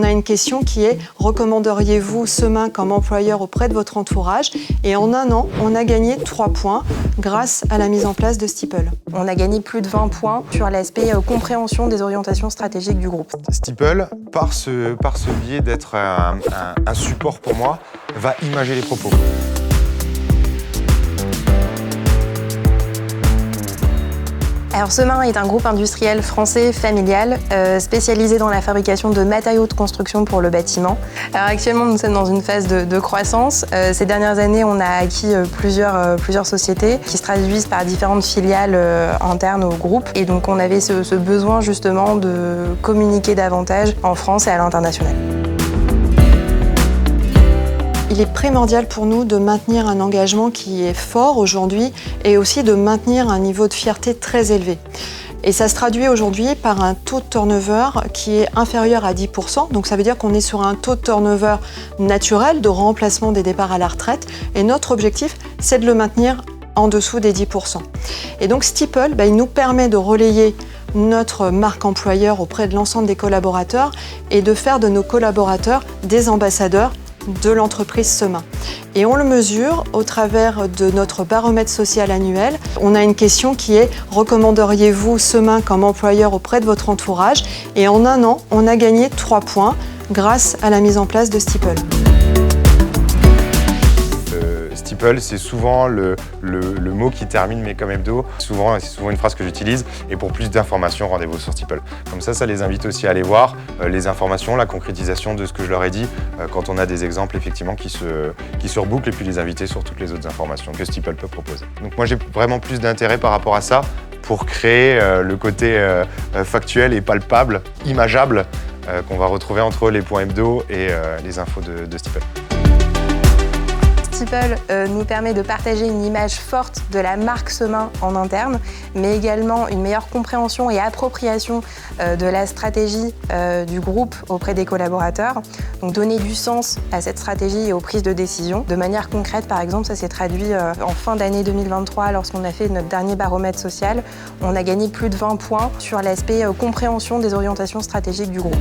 a une question qui est « Recommanderiez-vous Semain comme employeur auprès de votre entourage ?» Et en un an, on a gagné 3 points grâce à la mise en place de Steeple. On a gagné plus de 20 points sur l'aspect compréhension des orientations stratégiques du groupe. Steeple, par ce biais d'être un support pour moi, va imager les propos. Alors Semain est un groupe industriel français familial spécialisé dans la fabrication de matériaux de construction pour le bâtiment. Alors actuellement, nous sommes dans une phase de croissance. Ces dernières années, on a acquis plusieurs sociétés qui se traduisent par différentes filiales internes au groupe. Et donc on avait ce besoin justement de communiquer davantage en France et à l'international. Il est primordial pour nous de maintenir un engagement qui est fort aujourd'hui et aussi de maintenir un niveau de fierté très élevé. Et ça se traduit aujourd'hui par un taux de turnover qui est inférieur à 10%. Donc ça veut dire qu'on est sur un taux de turnover naturel de remplacement des départs à la retraite. Et notre objectif, c'est de le maintenir en dessous des 10%. Et donc Steeple, il nous permet de relayer notre marque employeur auprès de l'ensemble des collaborateurs et de faire de nos collaborateurs des ambassadeurs de l'entreprise Semain. Et on le mesure au travers de notre baromètre social annuel. On a une question qui est « Recommanderiez-vous Semain comme employeur auprès de votre entourage ?» Et en un an, on a gagné 3 points grâce à la mise en place de Steeple. Steeple, c'est souvent le mot qui termine mes com hebdo. C'est souvent une phrase que j'utilise. Et pour plus d'informations, rendez-vous sur Steeple. Comme ça les invite aussi à aller voir les informations, la concrétisation de ce que je leur ai dit quand on a des exemples effectivement qui se rebouclent et puis les inviter sur toutes les autres informations que Steeple peut proposer. Donc moi j'ai vraiment plus d'intérêt par rapport à ça pour créer le côté factuel et palpable, imageable qu'on va retrouver entre les points hebdo et les infos de Steeple. Steeple nous permet de partager une image forte de la marque Semain en interne, mais également une meilleure compréhension et appropriation de la stratégie du groupe auprès des collaborateurs. Donc donner du sens à cette stratégie et aux prises de décision. De manière concrète, par exemple, ça s'est traduit en fin d'année 2023 lorsqu'on a fait notre dernier baromètre social. On a gagné plus de 20 points sur l'aspect compréhension des orientations stratégiques du groupe.